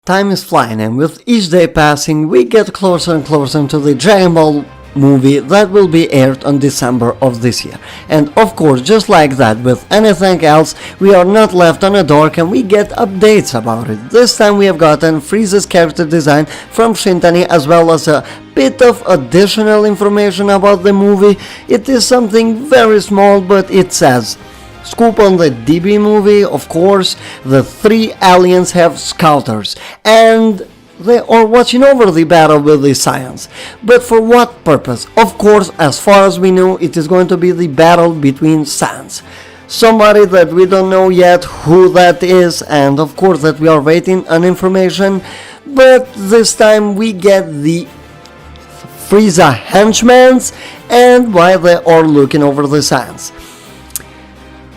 Time is flying, and with each day passing, we get closer and closer to the Dragon Ball movie that will be aired on December of this year. And of course, just like that, with anything else, we are not left on a dark and we get updates about it. This time we have gotten Frieza's character design from Shintani, as well as a bit of additional information about the movie. It is something very small, but it says: scoop on the DB movie, of course, the three aliens have scouters, and they are watching over the battle with the Saiyans. But for what purpose? Of course, as far as we know, it is going to be the battle between Saiyans. Somebody that we don't know yet who that is, and of course that we are waiting on information, but this time we get the Frieza henchmen and why they are looking over the Saiyans.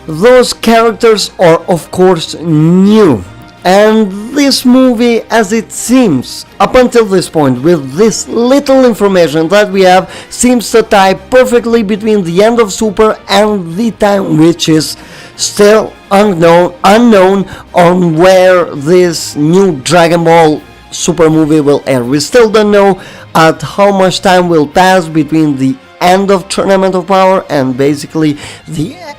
Those characters are of course new, and this movie, as it seems up until this point, with this little information that we have, seems to tie perfectly between the end of Super and the time, which is still unknown on where this new Dragon Ball Super movie will air. We still don't know at how much time will pass between the end of Tournament of Power and basically the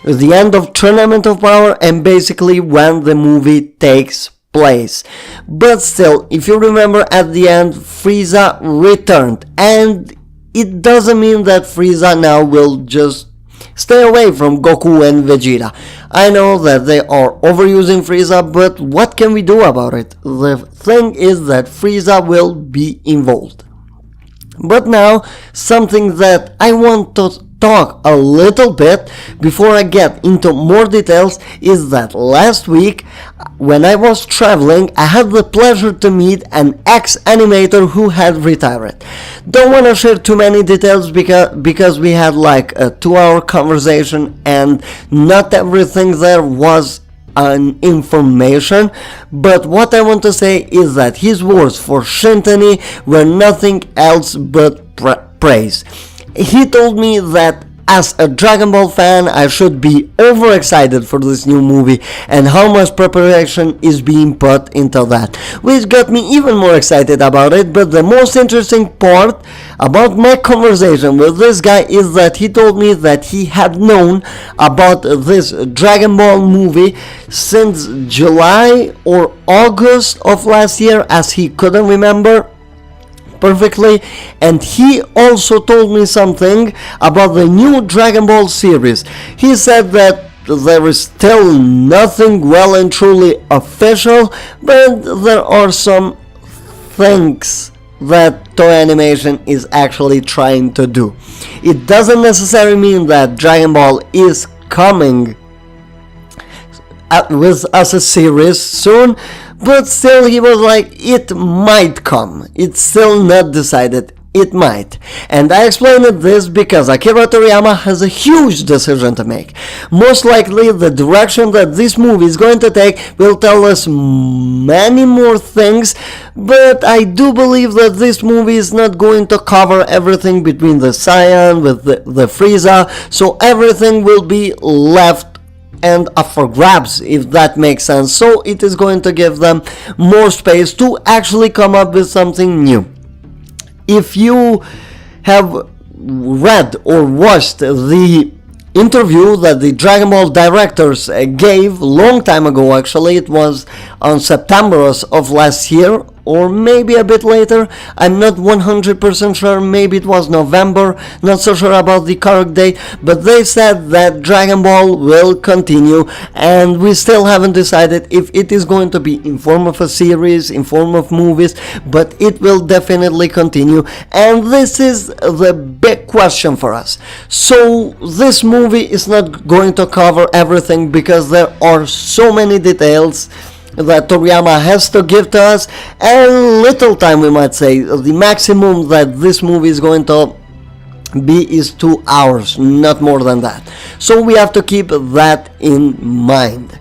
the end of Tournament of Power and basically when the movie takes place. But still, if you remember, at the end Frieza returned, and it doesn't mean that Frieza now will just stay away from Goku and Vegeta. I know that they are overusing Frieza, but what can we do about it? The thing is that Frieza will be involved. But now, something that I want to talk a little bit before I get into more details is that last week, when I was traveling, I had the pleasure to meet an ex-animator who had retired. Don't want to share too many details because we had like a 2-hour conversation and not everything there was an information, but what I want to say is that his words for Shintani were nothing else but praise. He told me that as a Dragon Ball fan, I should be overexcited for this new movie and how much preparation is being put into that, which got me even more excited about it. But the most interesting part about my conversation with this guy is that he told me that he had known about this Dragon Ball movie since July or August of last year, as he couldn't remember perfectly. And he also told me something about the new Dragon Ball series. He said that there is still nothing well and truly official, but there are some things that Toei Animation is actually trying to do. It doesn't necessarily mean that Dragon Ball is coming with us a series soon, but still he was like, it might come. It's still not decided. It might. And I explained this because Akira Toriyama has a huge decision to make. Most likely the direction that this movie is going to take will tell us many more things, but I do believe that this movie is not going to cover everything between the Saiyan with the Frieza, so everything will be left and up for grabs, if that makes sense. So it is going to give them more space to actually come up with something new. If you have read or watched the interview that the Dragon Ball directors gave long time ago, actually it was on September of last year, or maybe a bit later, I'm not 100% sure, maybe it was November, not so sure about the correct date, but they said that Dragon Ball will continue, and we still haven't decided if it is going to be in form of a series, in form of movies, but it will definitely continue, and this is the big question for us. So this movie is not going to cover everything because there are so many details that Toriyama has to give to us, and little time, we might say. The maximum that this movie is going to be is 2 hours, not more than that. So we have to keep that in mind.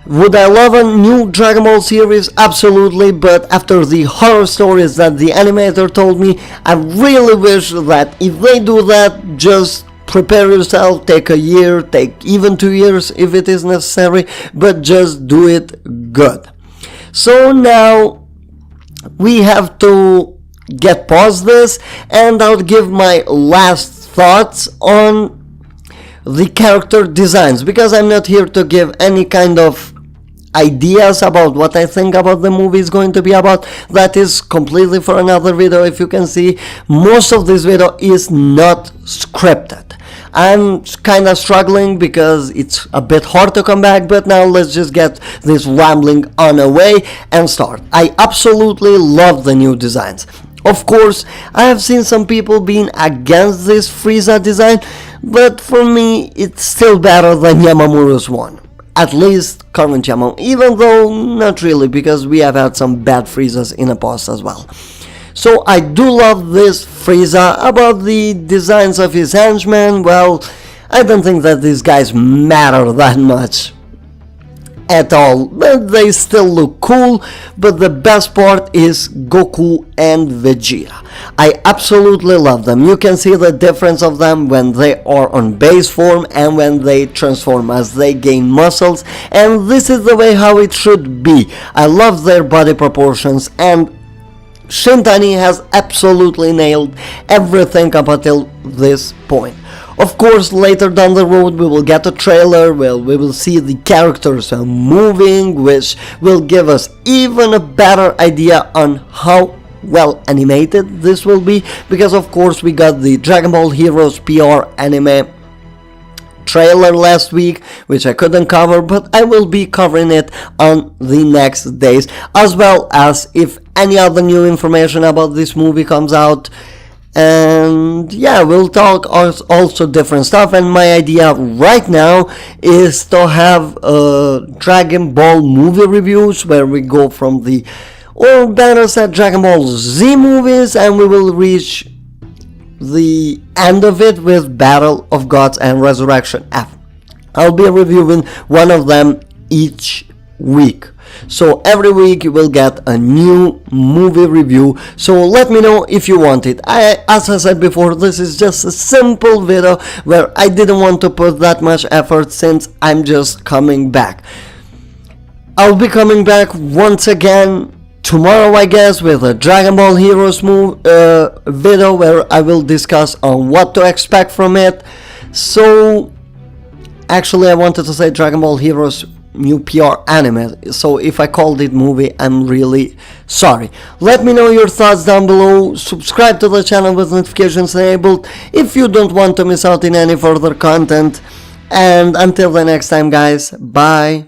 Would I love a new Dragon Ball series? Absolutely, but after the horror stories that the animator told me, I really wish that if they do that, just prepare yourself, take a year, take even 2 years if it is necessary, but just do it good. So now we have to get past this, and I'll give my last thoughts on the character designs, because I'm not here to give any kind of ideas about what I think about the movie is going to be about. That is completely for another video. If you can see, most of this video is not scripted. I'm kind of struggling because it's a bit hard to come back, but now let's just get this rambling on away and start. I absolutely love the new designs. Of course, I have seen some people being against this Frieza design, but for me it's still better than Yamamuro's one. At least current Yamamoto, even though not really, because we have had some bad Friezas in the past as well. So I do love this Frieza. About the designs of his henchmen, well, I don't think that these guys matter that much at all, but they still look cool. But the best part is Goku and Vegeta. I absolutely love them. You can see the difference of them when they are on base form and when they transform, as they gain muscles, and this is the way how it should be. I love their body proportions, and Shintani has absolutely nailed everything up until this point. Of course, later down the road we will get a trailer where we will see the characters moving, which will give us even a better idea on how well animated this will be, because of course we got the Dragon Ball Heroes PR anime trailer last week, which I couldn't cover, but I will be covering it on the next days, as well as if any other new information about this movie comes out. And yeah, we'll talk also different stuff, and my idea right now is to have Dragon Ball movie reviews where we go from the, or better said, Dragon Ball Z movies, and we will reach the end of it with Battle of Gods and Resurrection F. I'll be reviewing one of them each week. So every week you will get a new movie review, so let me know if you want it. As I said before, this is just a simple video where I didn't want to put that much effort since I'm just coming back. I'll be coming back once again tomorrow, I guess, with a Dragon Ball Heroes video where I will discuss on what to expect from it. So actually I wanted to say Dragon Ball Heroes new PR anime, so if I called it movie, I'm really sorry. Let me know your thoughts down below. Subscribe to the channel with notifications enabled if you don't want to miss out in any further content, and until the next time guys, bye.